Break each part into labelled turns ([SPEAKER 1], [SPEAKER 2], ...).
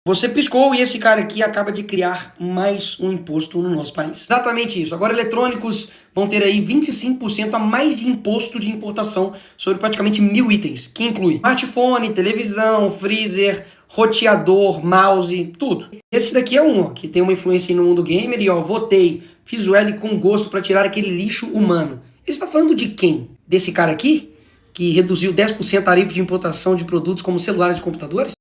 [SPEAKER 1] Você piscou e esse cara aqui acaba de criar mais um imposto no nosso país. Exatamente isso. Agora eletrônicos vão ter aí 25% a mais de imposto de importação sobre praticamente 1000 itens, que inclui smartphone, televisão, freezer, roteador, mouse, tudo. Esse daqui é um, ó, que tem uma influência aí no mundo gamer e ó, votei, fiz o L com gosto para tirar aquele lixo humano. Ele está falando de quem? Desse cara aqui? Que reduziu 10% a tarifa de importação de produtos como celulares e computadores?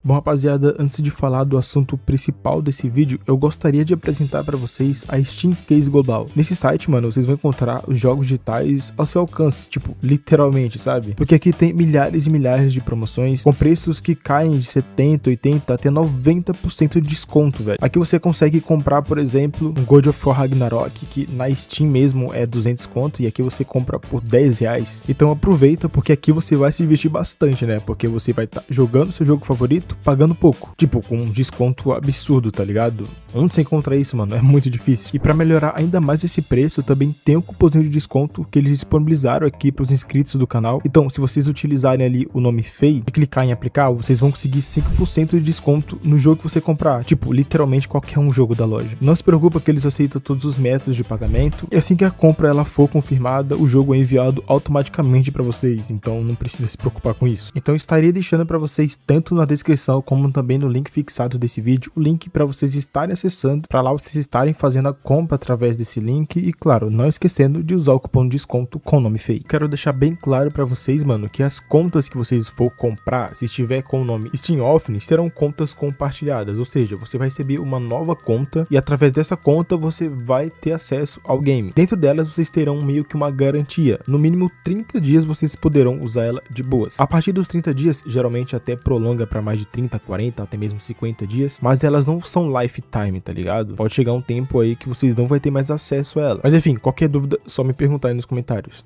[SPEAKER 2] Bom, rapaziada, antes de falar do assunto principal desse vídeo, eu gostaria de apresentar para vocês a Steam Case Global. Nesse site, mano, vocês vão encontrar os jogos digitais ao seu alcance, tipo, literalmente, sabe? Porque aqui tem milhares e milhares de promoções com preços que caem de 70, 80 até 90% de desconto, velho. Aqui você consegue comprar, por exemplo, um God of War Ragnarok, que na Steam mesmo é 200 conto, e aqui você compra por 10 reais. Então aproveita, porque aqui você vai se divertir bastante, né? Porque você vai estar jogando seu jogo favorito, pagando pouco, tipo, com um desconto absurdo, tá ligado? Onde você encontra isso, mano? É muito difícil. E pra melhorar ainda mais esse preço, também tem um cupomzinho de desconto que eles disponibilizaram aqui pros inscritos do canal. Então, se vocês utilizarem ali o nome FEI e clicar em aplicar, vocês vão conseguir 5% de desconto no jogo que você comprar. Tipo, literalmente qualquer um jogo da loja. Não se preocupa que eles aceitam todos os métodos de pagamento. E assim que a compra ela for confirmada, o jogo é enviado automaticamente pra vocês. Então, não precisa se preocupar com isso. Então, eu estaria deixando pra vocês, tanto na descrição como também no link fixado desse vídeo, o link para vocês estarem acessando, para lá vocês estarem fazendo a compra através desse link e, claro, não esquecendo de usar o cupom de desconto com o nome FEI. Quero deixar bem claro para vocês, mano, que as contas que vocês for comprar, se estiver com o nome Steam Offline, serão contas compartilhadas, ou seja, você vai receber uma nova conta e através dessa conta você vai ter acesso ao game. Dentro delas vocês terão meio que uma garantia, no mínimo 30 dias vocês poderão usar ela de boas. A partir dos 30 dias, geralmente até prolonga para mais de 30, 40, até mesmo 50 dias, mas elas não são lifetime, tá ligado? Pode chegar um tempo aí que vocês não vão ter mais acesso a ela. Mas enfim, qualquer dúvida, só me perguntar aí nos comentários.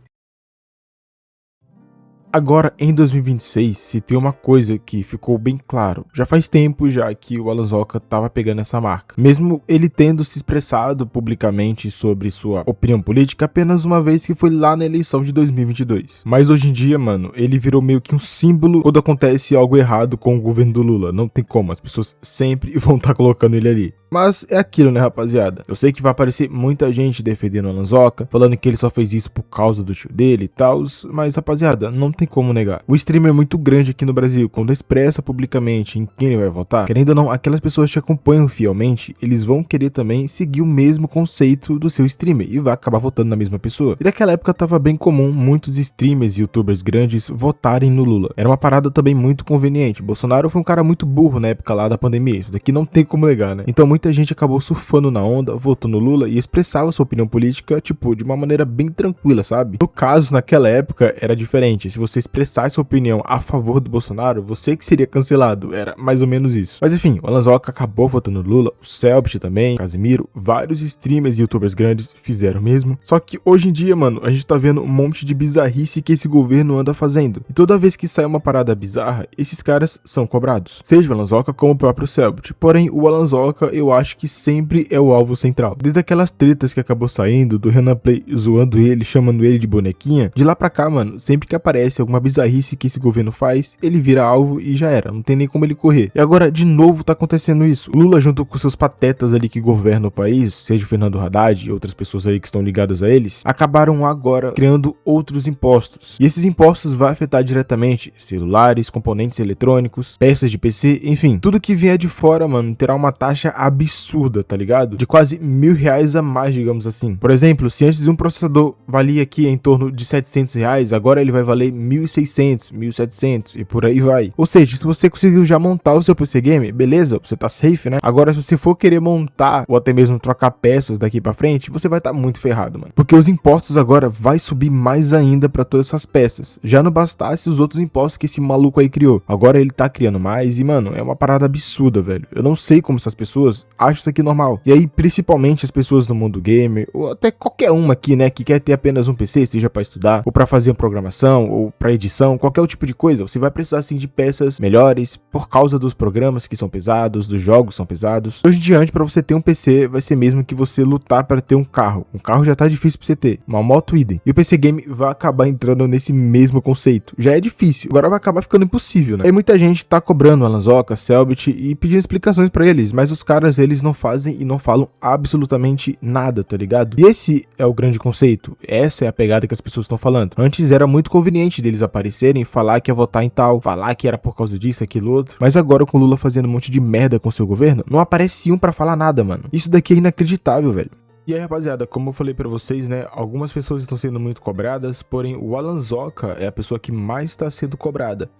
[SPEAKER 2] Agora, em 2026, se tem uma coisa que ficou bem claro, já faz tempo já que o Alanzoca tava pegando essa marca. Mesmo ele tendo se expressado publicamente sobre sua opinião política apenas uma vez que foi lá na eleição de 2022. Mas hoje em dia, mano, ele virou meio que um símbolo quando acontece algo errado com o governo do Lula. Não tem como, as pessoas sempre vão estar colocando ele ali. Mas é aquilo, né, rapaziada? Eu sei que vai aparecer muita gente defendendo o Alanzoca, falando que ele só fez isso por causa do tio dele e tal, mas, rapaziada, não tem como negar. O streamer é muito grande aqui no Brasil, quando expressa publicamente em quem ele vai votar, querendo ou não, aquelas pessoas que te acompanham fielmente, eles vão querer também seguir o mesmo conceito do seu streamer e vai acabar votando na mesma pessoa. E naquela época tava bem comum muitos streamers e youtubers grandes votarem no Lula. Era uma parada também muito conveniente. Bolsonaro foi um cara muito burro na época lá da pandemia, isso daqui não tem como negar, né? Então muita gente acabou surfando na onda, votando no Lula e expressava sua opinião política, tipo, de uma maneira bem tranquila, sabe? No caso, naquela época, era diferente. Se você expressasse sua opinião a favor do Bolsonaro, você que seria cancelado. Era mais ou menos isso. Mas enfim, o Alanzoca acabou votando no Lula, o Selbit também, o Casimiro, vários streamers e youtubers grandes fizeram mesmo. Só que hoje em dia, mano, a gente tá vendo um monte de bizarrice que esse governo anda fazendo. E toda vez que sai uma parada bizarra, esses caras são cobrados. Seja o Alanzoca como o próprio Selbit. Porém, o Alanzoca, eu acho que sempre é o alvo central. Desde aquelas tretas que acabou saindo, do Renan Play zoando ele, chamando ele de bonequinha, de lá pra cá, mano, sempre que aparece alguma bizarrice que esse governo faz, ele vira alvo e já era, não tem nem como ele correr. E agora, de novo, tá acontecendo isso. O Lula, junto com seus patetas ali que governam o país, seja o Fernando Haddad e outras pessoas aí que estão ligadas a eles, acabaram agora criando outros impostos. E esses impostos vão afetar diretamente celulares, componentes eletrônicos, peças de PC, enfim, tudo que vier de fora, mano, terá uma taxa absurda, tá ligado? De quase R$1.000 a mais, digamos assim. Por exemplo, se antes um processador valia aqui em torno de R$700, agora ele vai valer 1.600, 1.700 e por aí vai. Ou seja, se você conseguiu já montar o seu PC Game, beleza, você tá safe, né? Agora, se você for querer montar ou até mesmo trocar peças daqui pra frente, você vai estar muito ferrado, mano. Porque os impostos agora vai subir mais ainda pra todas essas peças. Já não bastasse os outros impostos que esse maluco aí criou. Agora ele tá criando mais e, mano, é uma parada absurda, velho. Eu não sei como essas pessoas acham isso aqui normal. E aí, principalmente as pessoas do mundo gamer, ou até qualquer uma aqui, né, que quer ter apenas um PC, seja pra estudar, ou pra fazer uma programação, ou pra edição, qualquer tipo de coisa, você vai precisar sim de peças melhores, por causa dos programas que são pesados, dos jogos são pesados. Hoje em diante, pra você ter um PC, vai ser mesmo que você lutar pra ter um carro. Um carro já tá difícil pra você ter, uma moto idem. E o PC Game vai acabar entrando nesse mesmo conceito. Já é difícil, agora vai acabar ficando impossível, né? E muita gente tá cobrando a Lanzoca, Cellbit e pedindo explicações pra eles, mas os caras, eles não fazem e não falam absolutamente nada, tá ligado? E esse é o grande conceito, essa é a pegada que as pessoas estão falando. Antes era muito conveniente deles aparecerem, falar que ia votar em tal, falar que era por causa disso, aquilo, outro, mas agora com o Lula fazendo um monte de merda com seu governo, não aparece um pra falar nada, mano. Isso daqui é inacreditável, velho. E aí, rapaziada, como eu falei pra vocês, né, algumas pessoas estão sendo muito cobradas, porém o Alanzoca é a pessoa que mais está sendo cobrada.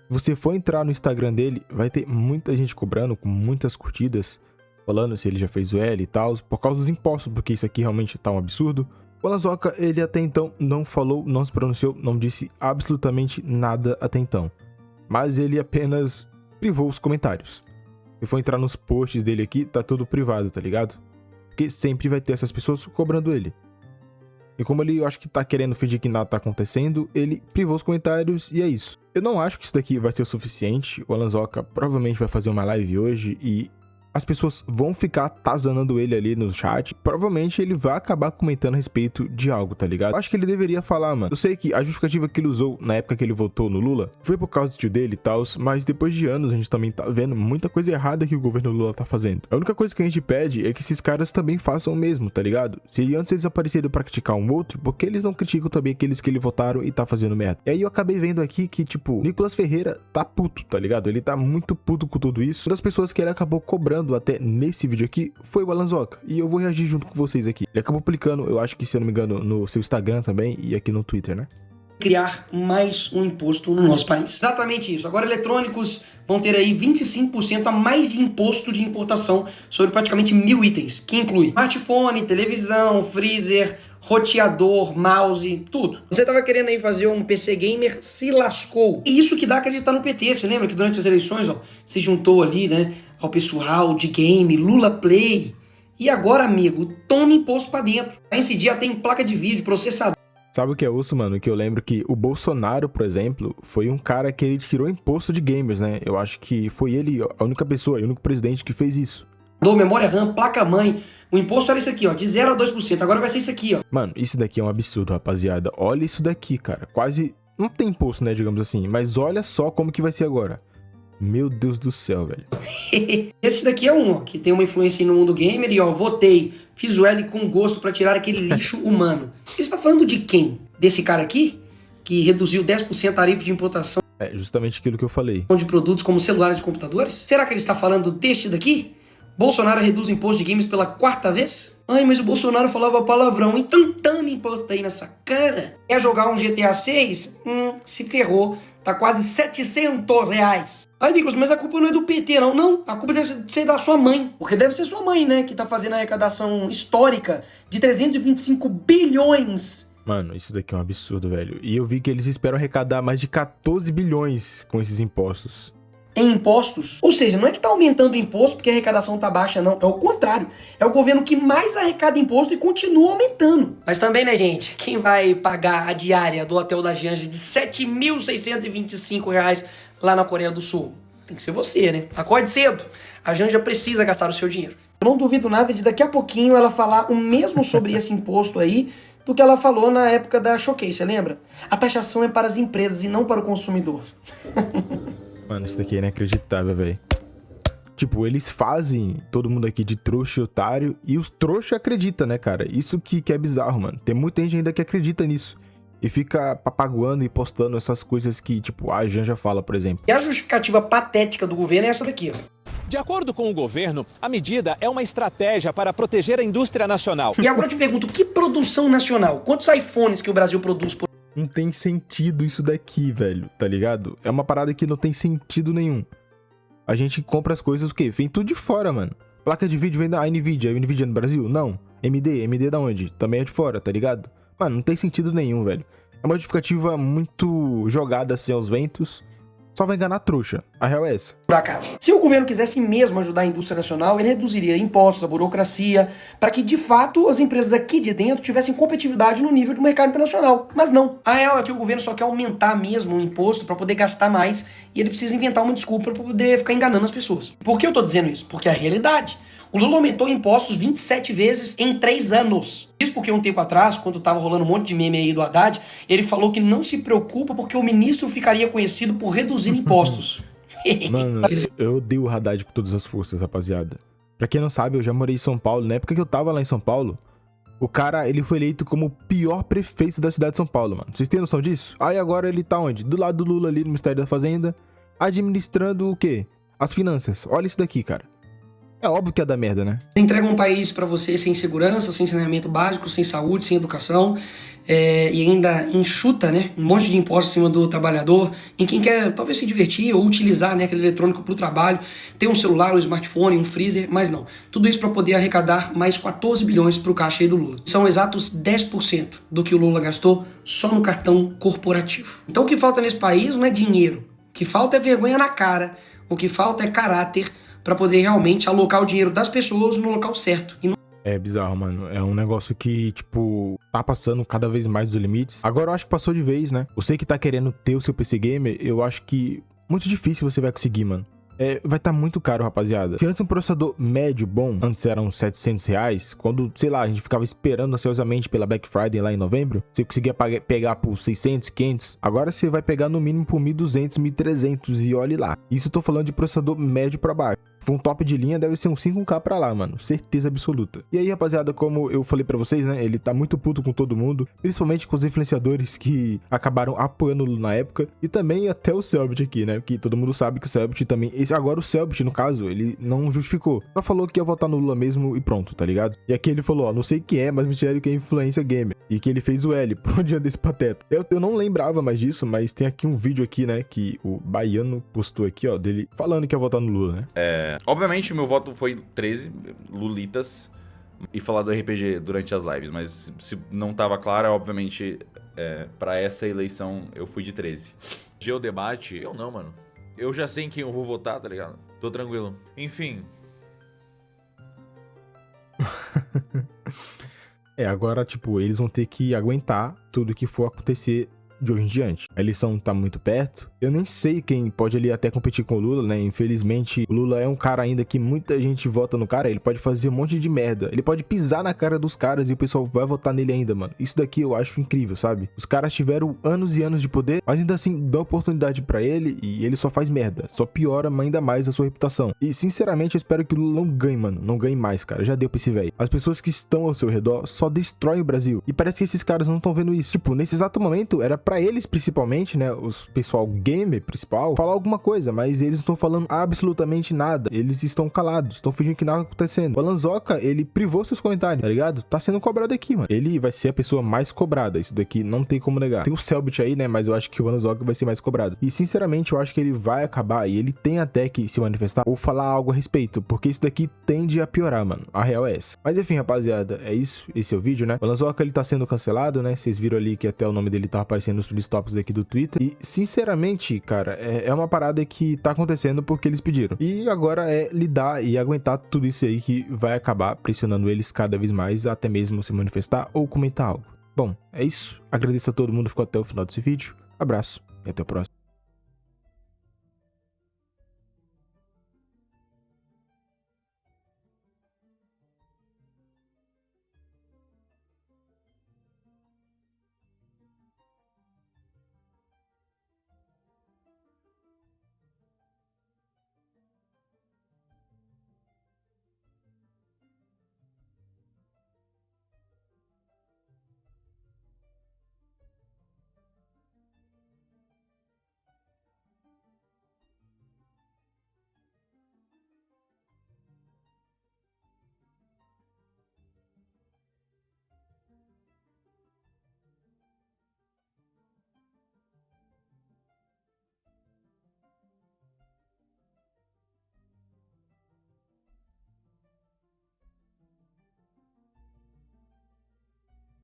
[SPEAKER 2] Se você for entrar no Instagram dele, vai ter muita gente cobrando, com muitas curtidas, falando se ele já fez o L e tal, por causa dos impostos, porque isso aqui realmente tá um absurdo. O Alanzoca, ele até então não falou, não se pronunciou, não disse absolutamente nada até então. Mas ele apenas privou os comentários. Se for entrar nos posts dele aqui, tá tudo privado, tá ligado? Porque sempre vai ter essas pessoas cobrando ele. E como ele, eu acho que tá querendo fingir que nada tá acontecendo, ele privou os comentários e é isso. Eu não acho que isso daqui vai ser o suficiente. O Alanzoca provavelmente vai fazer uma live hoje e as pessoas vão ficar atazanando ele ali no chat. Provavelmente ele vai acabar comentando a respeito de algo, tá ligado? Eu acho que ele deveria falar, mano. Eu sei que a justificativa que ele usou na época que ele votou no Lula foi por causa do tio dele e tal, mas depois de anos a gente também tá vendo muita coisa errada que o governo Lula tá fazendo. A única coisa que a gente pede é que esses caras também façam o mesmo, tá ligado? Se antes eles apareceram pra criticar um outro, por que eles não criticam também aqueles que ele votaram e tá fazendo merda? E aí eu acabei vendo aqui que, tipo, Nicolas Ferreira tá puto, tá ligado? Ele tá muito puto com tudo isso. Uma das pessoas que ele acabou cobrando até nesse vídeo aqui foi o Alanzoca, e eu vou reagir junto com vocês aqui. Ele acabou publicando, eu acho que, se eu não me engano, no seu Instagram também e aqui no Twitter, né?
[SPEAKER 1] Criar mais um imposto no nosso país. Exatamente isso. Agora eletrônicos vão ter aí 25% a mais de imposto de importação sobre praticamente 1000 itens, que inclui smartphone, televisão, freezer, roteador, mouse, tudo. Você tava querendo aí fazer um PC gamer, se lascou. E isso que dá acreditar no PT. Você lembra que durante as eleições, ó, se juntou ali, né, ao pessoal de game, Lula Play. E agora, amigo, toma imposto pra dentro. Esse dia tem placa de vídeo, processador.
[SPEAKER 2] Sabe o que é osso, mano? Que eu lembro que o Bolsonaro, por exemplo, foi um cara que ele tirou imposto de gamers, né? Eu acho que foi ele a única pessoa, o único presidente que fez isso.
[SPEAKER 1] Memória RAM, placa-mãe. O imposto era isso aqui, ó, de 0 a 2%. Agora vai ser isso aqui, ó.
[SPEAKER 2] Mano, isso daqui é um absurdo, rapaziada. Olha isso daqui, cara. Quase não tem imposto, né, digamos assim. Mas olha só como que vai ser agora. Meu Deus do céu, velho.
[SPEAKER 1] Esse daqui é um, ó, que tem uma influência aí no mundo gamer e, ó, votei. Fiz o L com gosto pra tirar aquele lixo humano. Você tá falando de quem? Desse cara aqui? Que reduziu 10% a tarifa de importação?
[SPEAKER 2] É justamente aquilo que eu falei.
[SPEAKER 1] De produtos como celulares e computadores? Será que ele está falando deste daqui? Bolsonaro reduz o imposto de games pela 4ª vez? Ai, mas o Bolsonaro falava palavrão, então toma imposto aí na sua cara. Quer jogar um GTA 6? Se ferrou. Tá quase R$700. Ai, Nicolas, mas a culpa não é do PT, não. Não, a culpa deve ser da sua mãe. Porque deve ser sua mãe, né, que tá fazendo a arrecadação histórica de 325 bilhões.
[SPEAKER 2] Mano, isso daqui é um absurdo, velho. E eu vi que eles esperam arrecadar mais de 14 bilhões com esses impostos.
[SPEAKER 1] Em impostos. Ou seja, não é que tá aumentando o imposto porque a arrecadação tá baixa, não. É o contrário. É o governo que mais arrecada imposto e continua aumentando. Mas também, né, gente? Quem vai pagar a diária do hotel da Janja de R$7.625 lá na Coreia do Sul? Tem que ser você, né? Acorde cedo. A Janja precisa gastar o seu dinheiro. Eu não duvido nada de daqui a pouquinho ela falar o mesmo sobre esse imposto aí do que ela falou na época da Showcase, você lembra? A taxação é para as empresas e não para o consumidor.
[SPEAKER 2] Mano, isso daqui é inacreditável, velho. Tipo, eles fazem todo mundo aqui de trouxa e otário e os trouxas acreditam, né, cara? Isso que é bizarro, mano. Tem muita gente ainda que acredita nisso. E fica papaguando e postando essas coisas que, tipo, a Janja fala, por exemplo.
[SPEAKER 1] E a justificativa patética do governo é essa daqui, ó.
[SPEAKER 3] De acordo com o governo, a medida é uma estratégia para proteger a indústria nacional.
[SPEAKER 1] E agora eu te pergunto, que produção nacional? Quantos iPhones que o Brasil produz por...
[SPEAKER 2] Não tem sentido isso daqui, velho, tá ligado? É uma parada que não tem sentido nenhum. A gente compra as coisas, o quê? Vem tudo de fora, mano. Placa de vídeo vem da NVIDIA. A NVIDIA no Brasil? Não. MD da onde? Também é de fora, tá ligado? Mano, não tem sentido nenhum, velho. É uma justificativa muito jogada assim aos ventos. só vai enganar trouxa. A real é essa.
[SPEAKER 1] Por acaso. Se o governo quisesse mesmo ajudar a indústria nacional, ele reduziria impostos, a burocracia, para que de fato as empresas aqui de dentro tivessem competitividade no nível do mercado internacional. Mas não. A real é que o governo só quer aumentar mesmo o imposto para poder gastar mais e ele precisa inventar uma desculpa para poder ficar enganando as pessoas. Por que eu tô dizendo isso? Porque é a realidade. O Lula aumentou impostos 27 vezes em 3 anos. Isso porque um tempo atrás, quando tava rolando um monte de meme aí do Haddad, ele falou que não se preocupa porque o ministro ficaria conhecido por reduzir impostos.
[SPEAKER 2] Mano, eu odeio o Haddad com todas as forças, rapaziada. Pra quem não sabe, eu já morei em São Paulo. Na época que eu tava lá em São Paulo, o cara, ele foi eleito como o pior prefeito da cidade de São Paulo, mano. Vocês têm noção disso? Aí agora ele tá onde? Do lado do Lula ali no Ministério da Fazenda, administrando o quê? As finanças. Olha isso daqui, cara. É óbvio que é da merda, né?
[SPEAKER 1] Entrega um país pra você sem segurança, sem saneamento básico, sem saúde, sem educação, e ainda enxuta, né, um monte de impostos em cima do trabalhador, em quem quer talvez se divertir ou utilizar, né, aquele eletrônico pro trabalho, ter um celular, um smartphone, um freezer, mas não. Tudo isso para poder arrecadar mais 14 bilhões pro caixa aí do Lula. São exatos 10% do que o Lula gastou só no cartão corporativo. Então o que falta nesse país não é dinheiro, o que falta é vergonha na cara, o que falta é caráter, para poder realmente alocar o dinheiro das pessoas no local certo. E não...
[SPEAKER 2] É bizarro, mano. É um negócio que, tipo, tá passando cada vez mais dos limites. Agora eu acho que passou de vez, né? Você que tá querendo ter o seu PC Gamer, eu acho que muito difícil você vai conseguir, mano. Vai estar muito caro, rapaziada. Se antes um processador médio bom, antes eram uns R$700, quando, sei lá, a gente ficava esperando ansiosamente pela Black Friday lá em novembro, você conseguia pegar por 600, 500. Agora você vai pegar no mínimo por 1.200, 1.300 e olhe lá. Isso eu tô falando de processador médio pra baixo. Um top de linha deve ser um 5K pra lá, mano. Certeza absoluta. E aí, rapaziada, como eu falei pra vocês, né? Ele tá muito puto com todo mundo. Principalmente com os influenciadores que acabaram apoiando o Lula na época. E também até o Selbit aqui, né? Que todo mundo sabe que o Selbit também... Agora o Selbit, no caso, ele não justificou. Só falou que ia votar no Lula mesmo e pronto, tá ligado? E aqui ele falou, ó, não sei quem é, mas me disseram que é influência gamer. E que ele fez o L por um dia desse pateta. Eu não lembrava mais disso, mas tem aqui um vídeo aqui, né? Que o Baiano postou aqui, ó, dele falando que ia votar no Lula, né?
[SPEAKER 4] Obviamente, meu voto foi 13, Lulitas, e falar do RPG durante as lives, mas se não tava claro, obviamente, pra essa eleição eu fui de 13. Geodebate, eu não, mano. Eu já sei em quem eu vou votar, tá ligado? Tô tranquilo. Enfim.
[SPEAKER 2] Agora, tipo, eles vão ter que aguentar tudo que for acontecer de hoje em diante. A eleição tá muito perto. Eu nem sei quem pode ali até competir com o Lula, né? Infelizmente, o Lula é um cara ainda que muita gente vota no cara. Ele pode fazer um monte de merda. Ele pode pisar na cara dos caras e o pessoal vai votar nele ainda, mano. Isso daqui eu acho incrível, sabe? Os caras tiveram anos e anos de poder, mas ainda assim dá oportunidade pra ele e ele só faz merda. Só piora ainda mais a sua reputação. E, sinceramente, eu espero que o Lula não ganhe, mano. Não ganhe mais, cara. Já deu pra esse velho. As pessoas que estão ao seu redor só destroem o Brasil. E parece que esses caras não estão vendo isso. Tipo, nesse exato momento, era pra eles, principalmente, né, os pessoal gamer principal, falar alguma coisa, mas eles não estão falando absolutamente nada. Eles estão calados, estão fingindo que nada tá acontecendo. O Alanzoca, ele privou seus comentários, tá ligado? Tá sendo cobrado aqui, mano. Ele vai ser a pessoa mais cobrada. Isso daqui não tem como negar. Tem o Selbit aí, né, mas eu acho que o Alanzoca vai ser mais cobrado. E, sinceramente, eu acho que ele vai acabar e ele tem até que se manifestar ou falar algo a respeito, porque isso daqui tende a piorar, mano. A real é essa. Mas, enfim, rapaziada, é isso. Esse é o vídeo, né? O Alanzoca, ele tá sendo cancelado, né? Vocês viram ali que até o nome dele tá aparecendo nos tops aqui do Twitter. E, sinceramente, cara, é uma parada que tá acontecendo porque eles pediram. E agora é lidar e aguentar tudo isso aí que vai acabar pressionando eles cada vez mais, até mesmo se manifestar ou comentar algo. Bom, é isso. Agradeço a todo mundo que ficou até o final desse vídeo. Abraço e até o próximo.